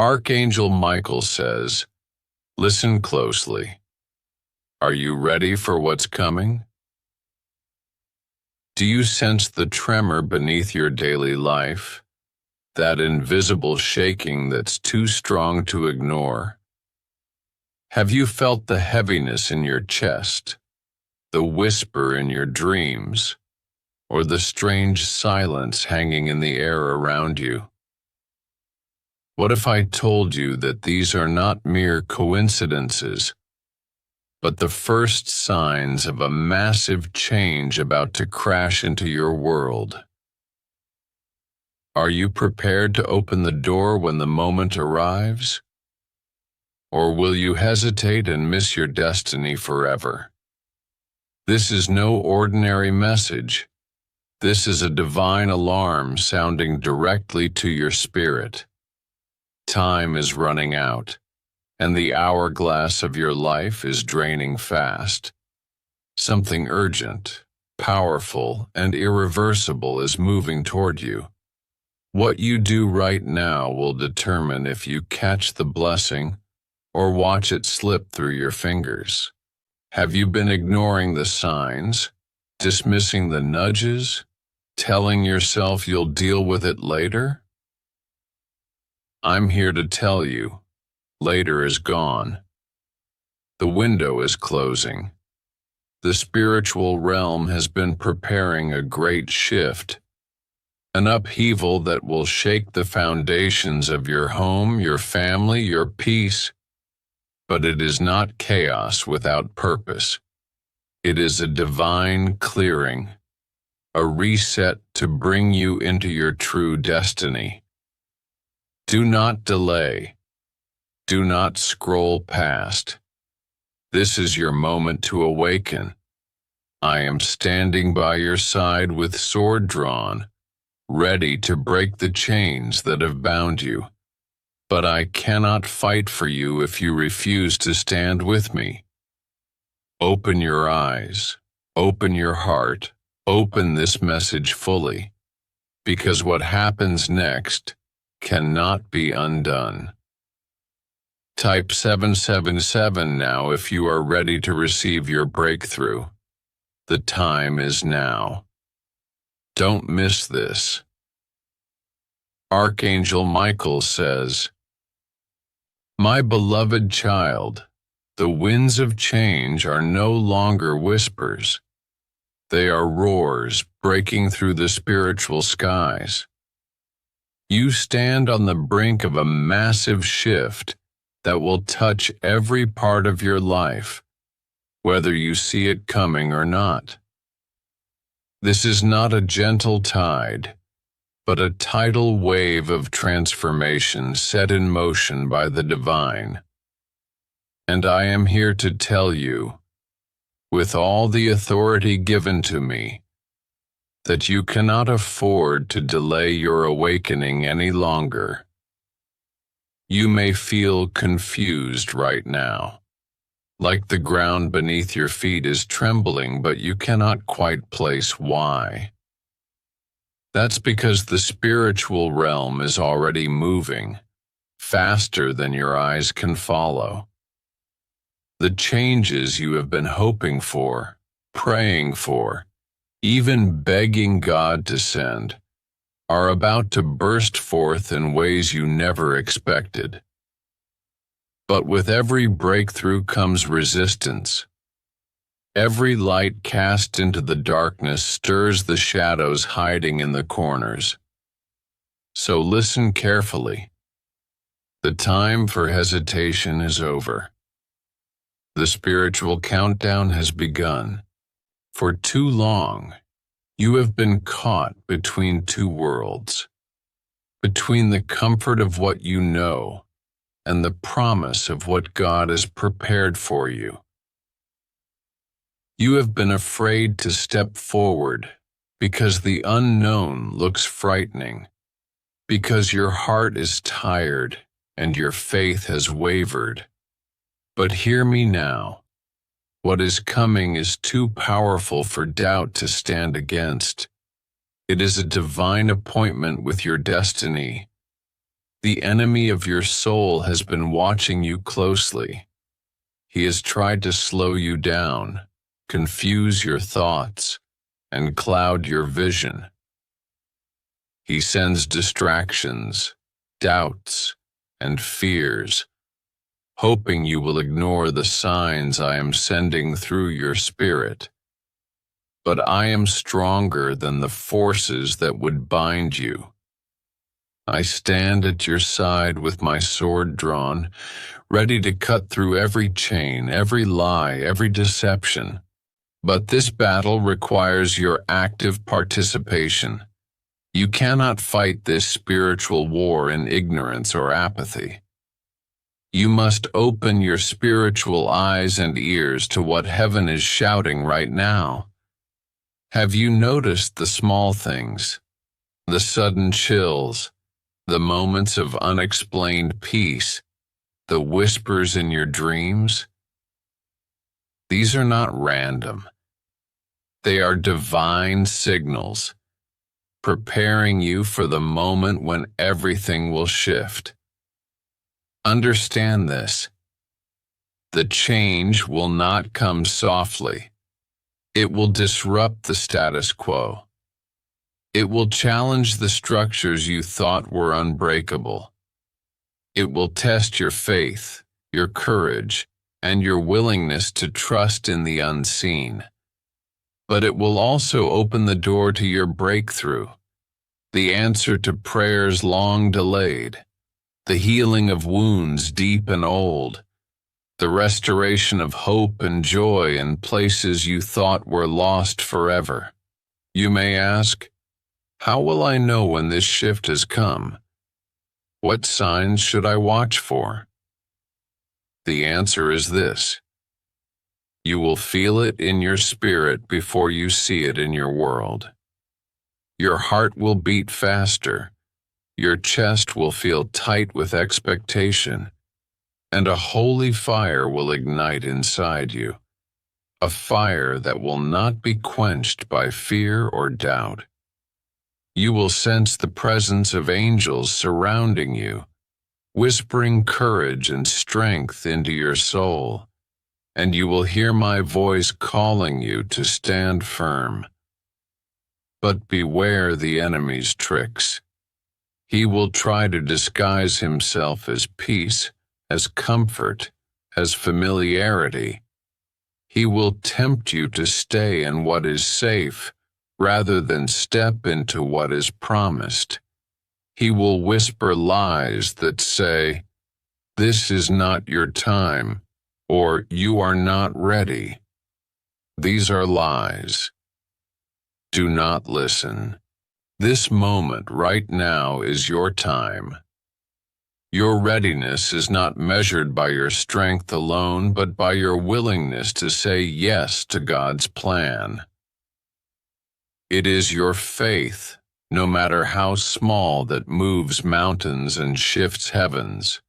Archangel Michael says, listen closely. Are you ready for what's coming? Do you sense the tremor beneath your daily life? That invisible shaking that's too strong to ignore? Have you felt the heaviness in your chest, the whisper in your dreams, or the strange silence hanging in the air around you? What if I told you that these are not mere coincidences, but the first signs of a massive change about to crash into your world? Are you prepared to open the door when the moment arrives? Or will you hesitate and miss your destiny forever? This is no ordinary message. This is a divine alarm sounding directly to your spirit. Time is running out, and the hourglass of your life is draining fast. Something urgent, powerful, and irreversible is moving toward you. What you do right now will determine if you catch the blessing or watch it slip through your fingers. Have you been ignoring the signs, dismissing the nudges, telling yourself you'll deal with it later? I'm here to tell you, later is gone. The window is closing. The spiritual realm has been preparing a great shift, an upheaval that will shake the foundations of your home, your family, your peace. But it is not chaos without purpose. It is a divine clearing, a reset to bring you into your true destiny. Do not delay. Do not scroll past. This is your moment to awaken. I am standing by your side with sword drawn, ready to break the chains that have bound you. But I cannot fight for you if you refuse to stand with me. Open your eyes, open your heart, open this message fully, because what happens next cannot be undone. Type 777 now if you are ready to receive your breakthrough. The time is now. Don't miss this. Archangel Michael says, my beloved child, the winds of change are no longer whispers. They are roars breaking through the spiritual skies. You stand on the brink of a massive shift that will touch every part of your life, whether you see it coming or not. This is not a gentle tide, but a tidal wave of transformation set in motion by the divine. And I am here to tell you, with all the authority given to me, that you cannot afford to delay your awakening any longer. You may feel confused right now, like the ground beneath your feet is trembling, but you cannot quite place why. That's because the spiritual realm is already moving, faster than your eyes can follow. The changes you have been hoping for, praying for, even begging God to send, are about to burst forth in ways you never expected. But with every breakthrough comes resistance. Every light cast into the darkness stirs the shadows hiding in the corners. So listen carefully. The time for hesitation is over. The spiritual countdown has begun. For too long, you have been caught between two worlds, between the comfort of what you know and the promise of what God has prepared for you. You have been afraid to step forward because the unknown looks frightening, because your heart is tired and your faith has wavered. But hear me now. What is coming is too powerful for doubt to stand against. It is a divine appointment with your destiny, The enemy of your soul has been watching you closely. He has tried to slow you down, confuse your thoughts, and cloud your vision. He sends distractions, doubts, and fears, hoping you will ignore the signs I am sending through your spirit. But I am stronger than the forces that would bind you. I stand at your side with my sword drawn, ready to cut through every chain, every lie, every deception. But this battle requires your active participation. You cannot fight this spiritual war in ignorance or apathy. You must open your spiritual eyes and ears to what heaven is shouting right now. Have you noticed the small things, the sudden chills, the moments of unexplained peace, the whispers in your dreams? These are not random. They are divine signals, preparing you for the moment when everything will shift. Understand this. The change will not come softly. It will disrupt the status quo. It will challenge the structures you thought were unbreakable. It will test your faith, your courage, and your willingness to trust in the unseen. But it will also open the door to your breakthrough, the answer to prayers long delayed, the healing of wounds deep and old, the restoration of hope and joy in places you thought were lost forever. You may ask, how will I know when this shift has come? What signs should I watch for? The answer is this. You will feel it in your spirit before you see it in your world. Your heart will beat faster. Your chest will feel tight with expectation, and a holy fire will ignite inside you, a fire that will not be quenched by fear or doubt. You will sense the presence of angels surrounding you, whispering courage and strength into your soul, and you will hear my voice calling you to stand firm. But beware the enemy's tricks. He will try to disguise himself as peace, as comfort, as familiarity. He will tempt you to stay in what is safe rather than step into what is promised. He will whisper lies that say, "This is not your time," or "You are not ready." These are lies. Do not listen. This moment right now is your time. Your readiness is not measured by your strength alone, but by your willingness to say yes to God's plan. It is your faith, no matter how small, that moves mountains and shifts heavens.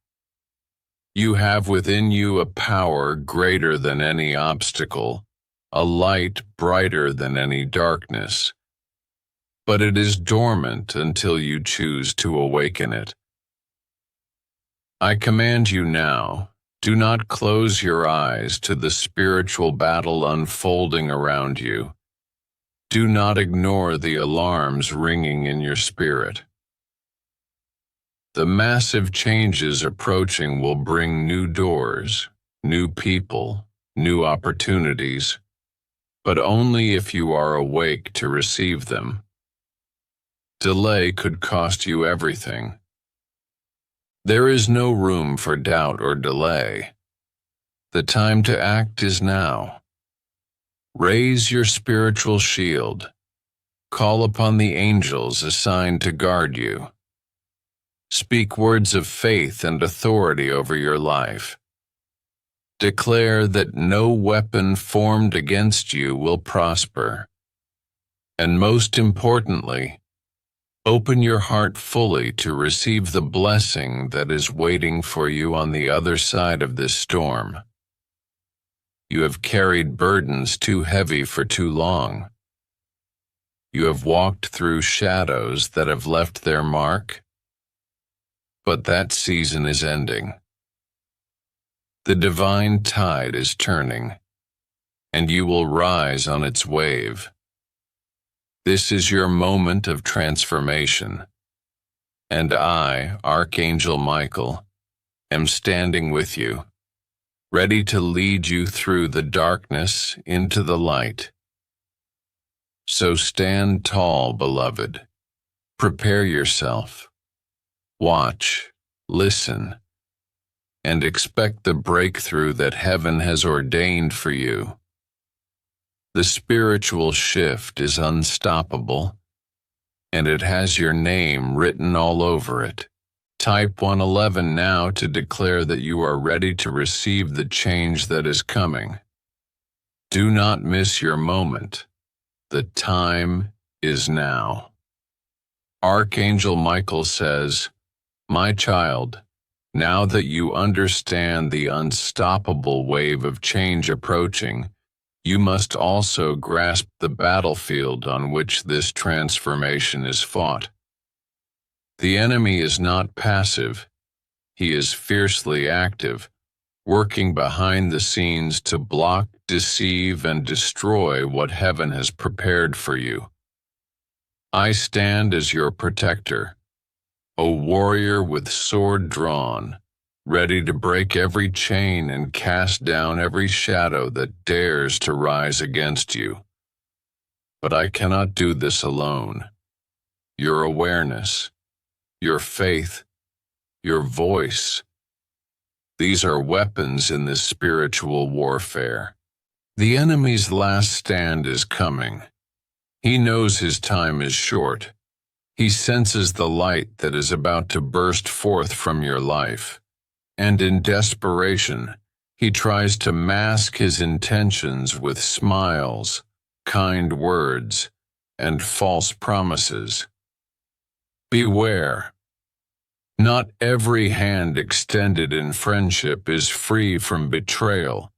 You have within you a power greater than any obstacle, a light brighter than any darkness. But it is dormant until you choose to awaken it. I command you now, do not close your eyes to the spiritual battle unfolding around you. Do not ignore the alarms ringing in your spirit. The massive changes approaching will bring new doors, new people, new opportunities, but only if you are awake to receive them. Delay could cost you everything. There is no room for doubt or delay. The time to act is now. Raise your spiritual shield. Call upon the angels assigned to guard you. Speak words of faith and authority over your life. Declare that no weapon formed against you will prosper. And most importantly, open your heart fully to receive the blessing that is waiting for you on the other side of this storm. You have carried burdens too heavy for too long. You have walked through shadows that have left their mark. but that season is ending. The divine tide is turning, and you will rise on its wave. This is your moment of transformation, and I, Archangel Michael, am standing with you, ready to lead you through the darkness into the light. So stand tall, beloved. Prepare yourself. Watch, listen, and expect the breakthrough that heaven has ordained for you. The spiritual shift is unstoppable, and it has your name written all over it. Type 111 now to declare that you are ready to receive the change that is coming. Do not miss your moment. The time is now. Archangel Michael says, "My child, now that you understand the unstoppable wave of change approaching, you must also grasp the battlefield on which this transformation is fought. The enemy is not passive. He is fiercely active, working behind the scenes to block, deceive, and destroy what heaven has prepared for you. I stand as your protector, a warrior with sword drawn, ready to break every chain and cast down every shadow that dares to rise against you. But I cannot do this alone. Your awareness, your faith, your voice, these are weapons in this spiritual warfare. The enemy's last stand is coming. He knows his time is short. He senses the light that is about to burst forth from your life. And in desperation, he tries to mask his intentions with smiles, kind words, and false promises. Beware. Not every hand extended in friendship is free from betrayal.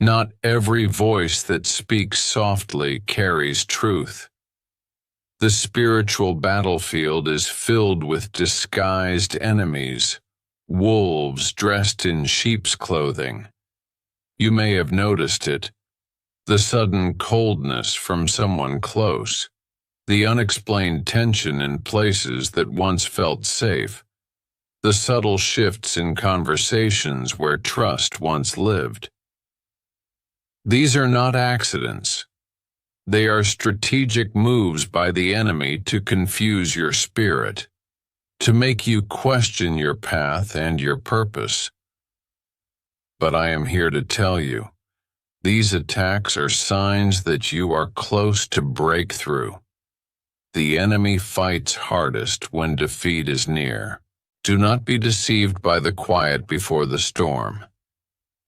Not every voice that speaks softly carries truth. The spiritual battlefield is filled with disguised enemies, wolves dressed in sheep's clothing. You may have noticed it, the sudden coldness from someone close, the unexplained tension in places that once felt safe, the subtle shifts in conversations where trust once lived. These are not accidents. They are strategic moves by the enemy to confuse your spirit, to make you question your path and your purpose. But I am here to tell you, these attacks are signs that you are close to breakthrough. The enemy fights hardest when defeat is near. Do not be deceived by the quiet before the storm.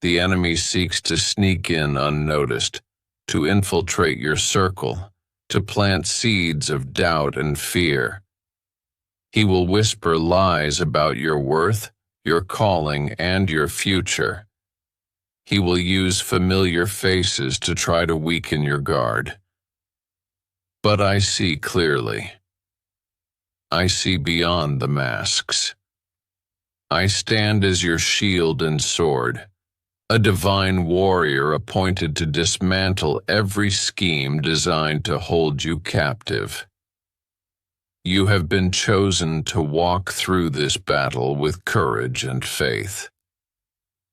The enemy seeks to sneak in unnoticed, to infiltrate your circle, to plant seeds of doubt and fear. He will whisper lies about your worth, your calling, and your future. He will use familiar faces to try to weaken your guard. But I see clearly. I see beyond the masks. I stand as your shield and sword, a divine warrior appointed to dismantle every scheme designed to hold you captive. You have been chosen to walk through this battle with courage and faith.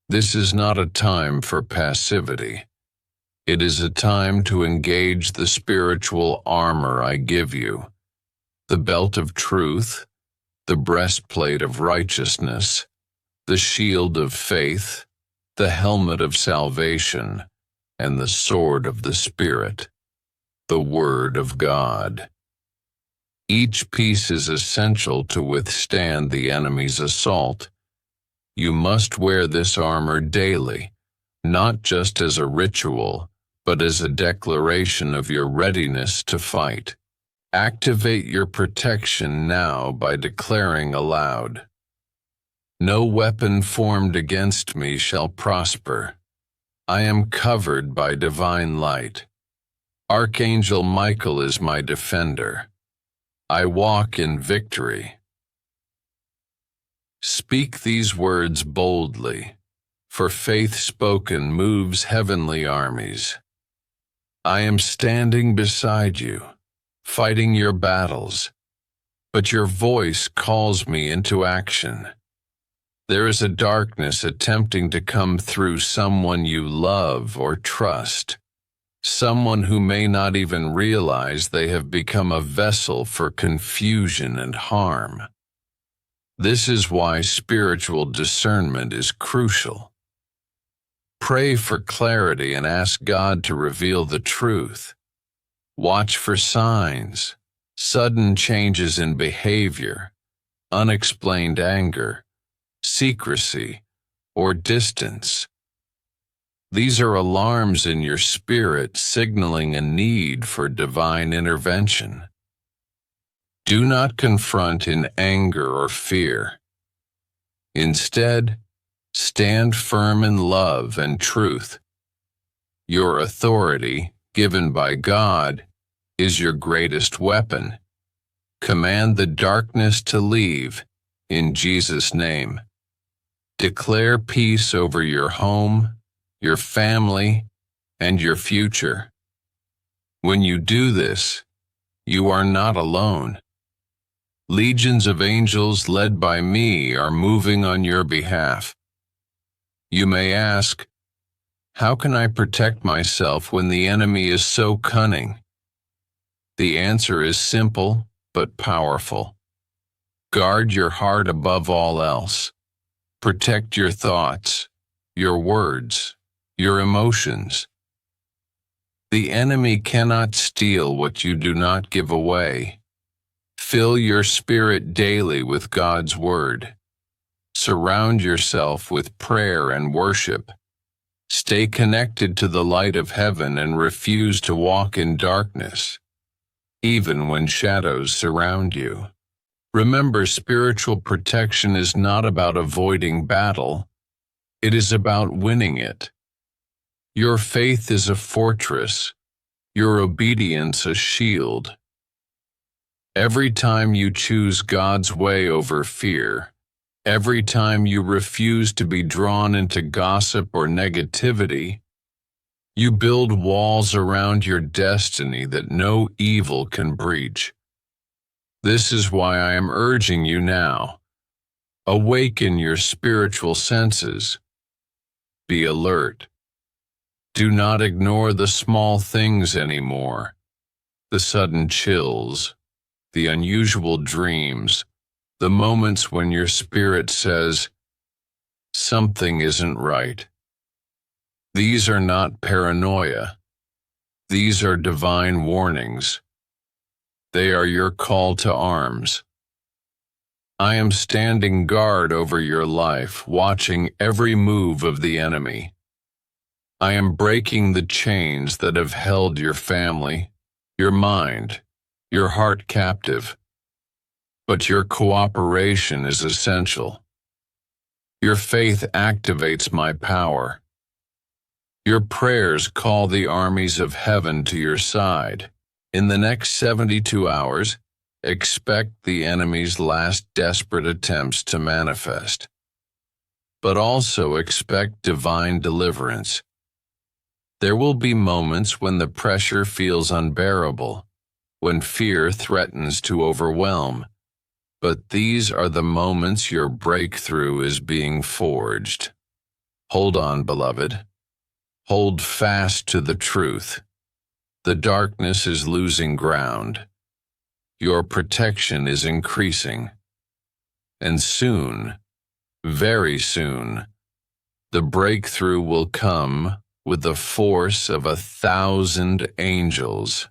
This is not a time for passivity. It is a time to engage the spiritual armor I give you, the belt of truth, the breastplate of righteousness, the shield of faith, the helmet of salvation, and the sword of the Spirit, the Word of God. Each piece is essential to withstand the enemy's assault. You must wear this armor daily, not just as a ritual, but as a declaration of your readiness to fight. Activate your protection now by declaring aloud, "No weapon formed against me shall prosper. I am covered by divine light. Archangel Michael is my defender. I walk in victory." Speak these words boldly, for faith spoken moves heavenly armies. I am standing beside you, fighting your battles, but your voice calls me into action. There is a darkness attempting to come through someone you love or trust, someone who may not even realize they have become a vessel for confusion and harm. This is why spiritual discernment is crucial. Pray for clarity and ask God to reveal the truth. Watch for signs, sudden changes in behavior, unexplained anger, secrecy, or distance. These are alarms in your spirit signaling a need for divine intervention. Do not confront in anger or fear. Instead, stand firm in love and truth. Your authority, given by God, is your greatest weapon. Command the darkness to leave, in Jesus' name. Declare peace over your home, your family, and your future. When you do this, you are not alone. Legions of angels led by me are moving on your behalf. You may ask, how can I protect myself when the enemy is so cunning? The answer is simple but powerful. Guard your heart above all else. Protect your thoughts, your words, your emotions. The enemy cannot steal what you do not give away. Fill your spirit daily with God's word. Surround yourself with prayer and worship. Stay connected to the light of heaven and refuse to walk in darkness, even when shadows surround you. Remember, spiritual protection is not about avoiding battle. It is about winning it. Your faith is a fortress, your obedience a shield. Every time you choose God's way over fear, every time you refuse to be drawn into gossip or negativity, you build walls around your destiny that no evil can breach. This is why I am urging you now. Awaken your spiritual senses. Be alert. Do not ignore the small things anymore. The sudden chills, the unusual dreams, the moments when your spirit says, something isn't right. These are not paranoia. These are divine warnings. They are your call to arms. I am standing guard over your life, watching every move of the enemy. I am breaking the chains that have held your family, your mind, your heart captive. But your cooperation is essential. Your faith activates my power. Your prayers call the armies of heaven to your side. In the next 72 hours, expect the enemy's last desperate attempts to manifest. But also expect divine deliverance. There will be moments when the pressure feels unbearable, when fear threatens to overwhelm. But these are the moments your breakthrough is being forged. Hold on, beloved. Hold fast to the truth. The darkness is losing ground. Your protection is increasing. And soon, very soon, the breakthrough will come with the force of 1,000 angels.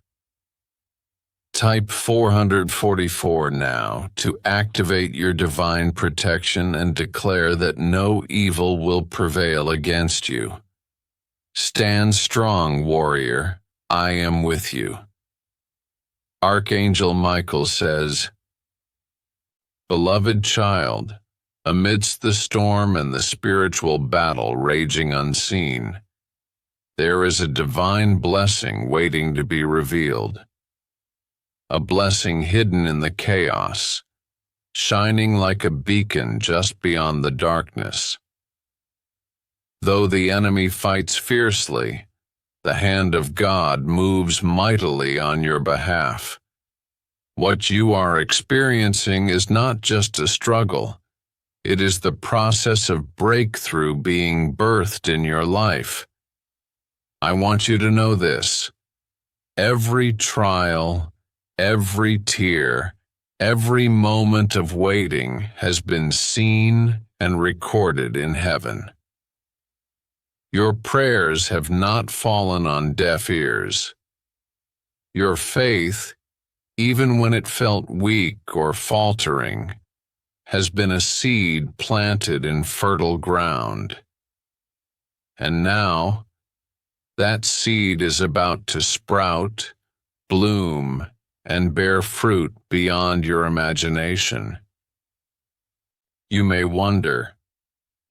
Type 444 now to activate your divine protection and declare that no evil will prevail against you. Stand strong, warrior. I am with you. Archangel Michael says, beloved child, amidst the storm and the spiritual battle raging unseen, there is a divine blessing waiting to be revealed. A blessing hidden in the chaos, shining like a beacon just beyond the darkness. Though the enemy fights fiercely, the hand of God moves mightily on your behalf. What you are experiencing is not just a struggle. It is the process of breakthrough being birthed in your life. I want you to know this. Every trial, every tear, every moment of waiting has been seen and recorded in heaven. Your prayers have not fallen on deaf ears. Your faith, even when it felt weak or faltering, has been a seed planted in fertile ground. And now, that seed is about to sprout, bloom, and bear fruit beyond your imagination. You may wonder,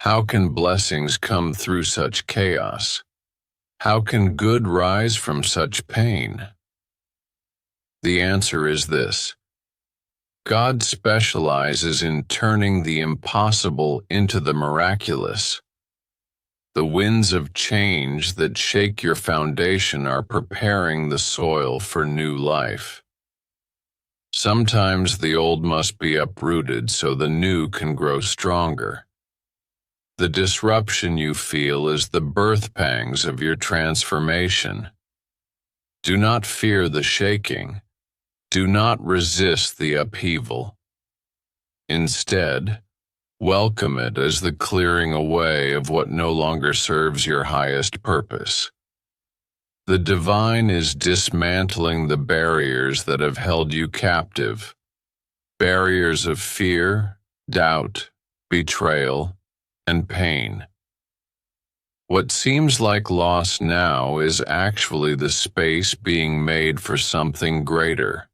how can blessings come through such chaos? How can good rise from such pain? The answer is this. God specializes in turning the impossible into the miraculous. The winds of change that shake your foundation are preparing the soil for new life. Sometimes the old must be uprooted so the new can grow stronger. The disruption you feel is the birth pangs of your transformation. Do not fear the shaking. Do not resist the upheaval. Instead, welcome it as the clearing away of what no longer serves your highest purpose. The divine is dismantling the barriers that have held you captive, barriers of fear, doubt, betrayal, and pain. What seems like loss now is actually the space being made for something greater.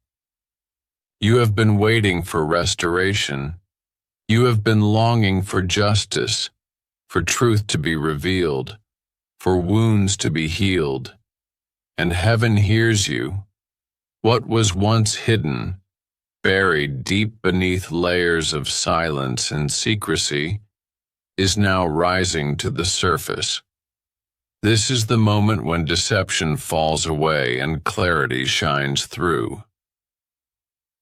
You have been waiting for restoration. You have been longing for justice, for truth to be revealed, for wounds to be healed. And heaven hears you. What was once hidden, buried deep beneath layers of silence and secrecy, is now rising to the surface. This is the moment when deception falls away and clarity shines through.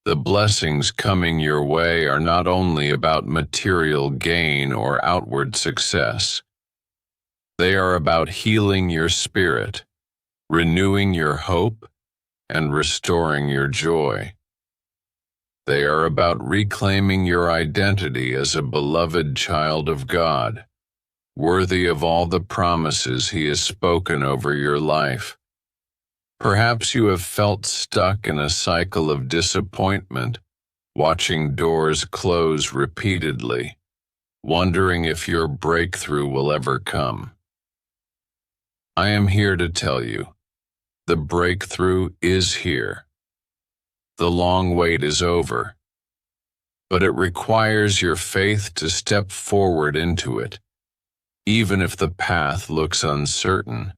The blessings coming your way are not only about material gain or outward success. They are about healing your spirit, renewing your hope, and restoring your joy. They are about reclaiming your identity as a beloved child of God, worthy of all the promises He has spoken over your life. Perhaps you have felt stuck in a cycle of disappointment, watching doors close repeatedly, wondering if your breakthrough will ever come. I am here to tell you, the breakthrough is here. The long wait is over, but it requires your faith to step forward into it, even if the path looks uncertain.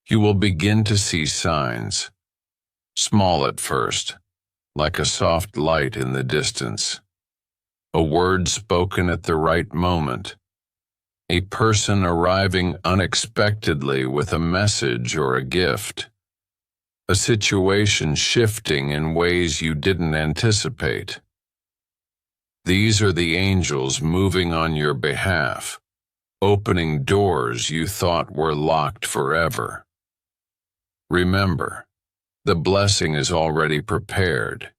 You will begin to see signs, small at first, like a soft light in the distance, a word spoken at the right moment, a person arriving unexpectedly with a message or a gift, a situation shifting in ways you didn't anticipate. These are the angels moving on your behalf, opening doors you thought were locked forever. Remember, the blessing is already prepared.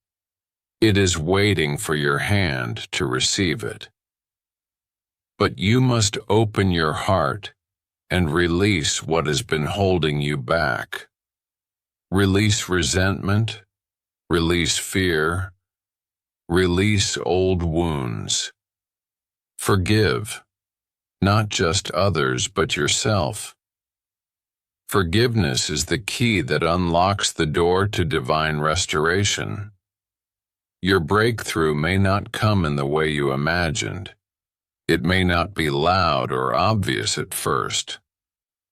It is waiting for your hand to receive it. But you must open your heart and release what has been holding you back. Release resentment, release fear, release old wounds. Forgive, not just others but yourself. Forgiveness is the key that unlocks the door to divine restoration. Your breakthrough may not come in the way you imagined. It may not be loud or obvious at first.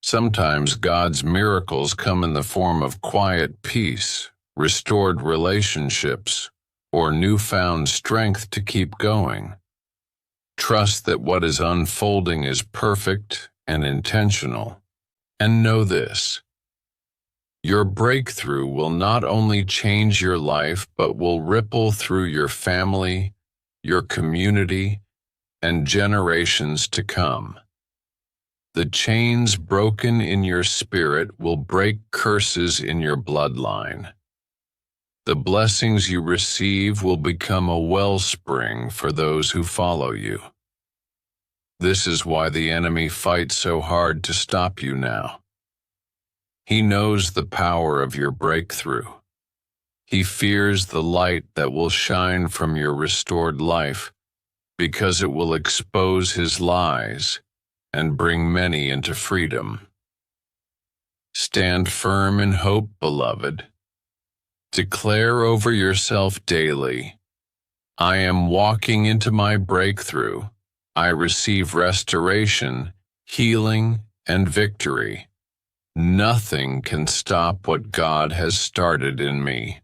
Sometimes God's miracles come in the form of quiet peace, restored relationships, or newfound strength to keep going. Trust that what is unfolding is perfect and intentional. And know this: your breakthrough will not only change your life, but will ripple through your family, your community, and generations to come. The chains broken in your spirit will break curses in your bloodline. The blessings you receive will become a wellspring for those who follow you. This is why the enemy fights so hard to stop you now. He knows the power of your breakthrough. He fears the light that will shine from your restored life, because it will expose his lies and bring many into freedom. Stand firm in hope, beloved. Declare over yourself daily, I am walking into my breakthrough. I receive restoration, healing, and victory. Nothing can stop what God has started in me.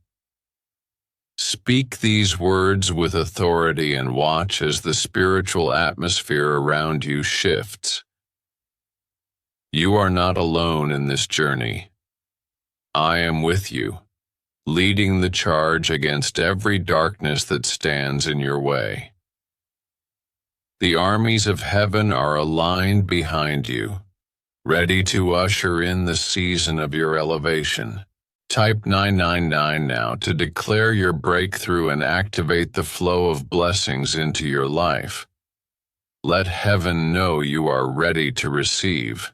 Speak these words with authority and watch as the spiritual atmosphere around you shifts. You are not alone in this journey. I am with you, leading the charge against every darkness that stands in your way. The armies of heaven are aligned behind you, ready to usher in the season of your elevation. Type 999 now to declare your breakthrough and activate the flow of blessings into your life. Let heaven know you are ready to receive.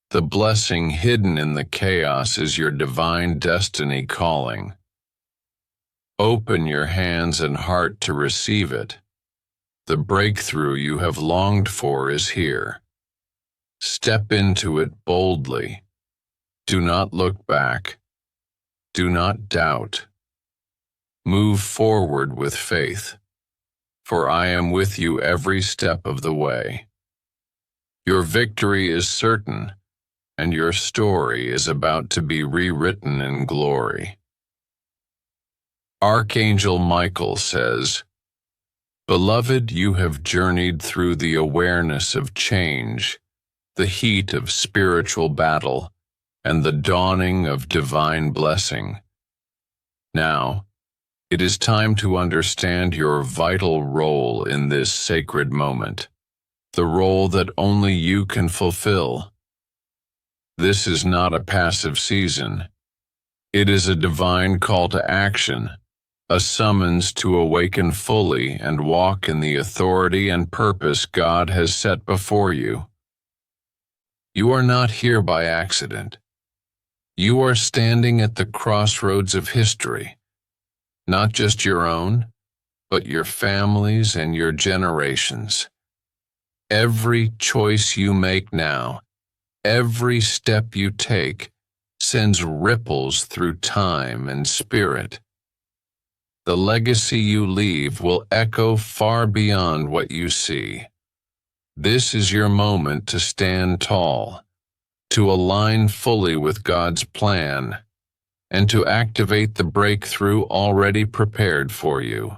The blessing hidden in the chaos is your divine destiny calling. Open your hands and heart to receive it. The breakthrough you have longed for is here. Step into it boldly. Do not look back. Do not doubt. Move forward with faith, for I am with you every step of the way. Your victory is certain, and your story is about to be rewritten in glory. Archangel Michael says, Beloved, you have journeyed through the awareness of change, the heat of spiritual battle, and the dawning of divine blessing. Now, it is time to understand your vital role in this sacred moment, the role that only you can fulfill. This is not a passive season. It is a divine call to action, a summons to awaken fully and walk in the authority and purpose God has set before you. You are not here by accident. You are standing at the crossroads of history, not just your own, but your family's and your generations. Every choice you make now, every step you take, sends ripples through time and spirit. The legacy you leave will echo far beyond what you see. This is your moment to stand tall, to align fully with God's plan, and to activate the breakthrough already prepared for you.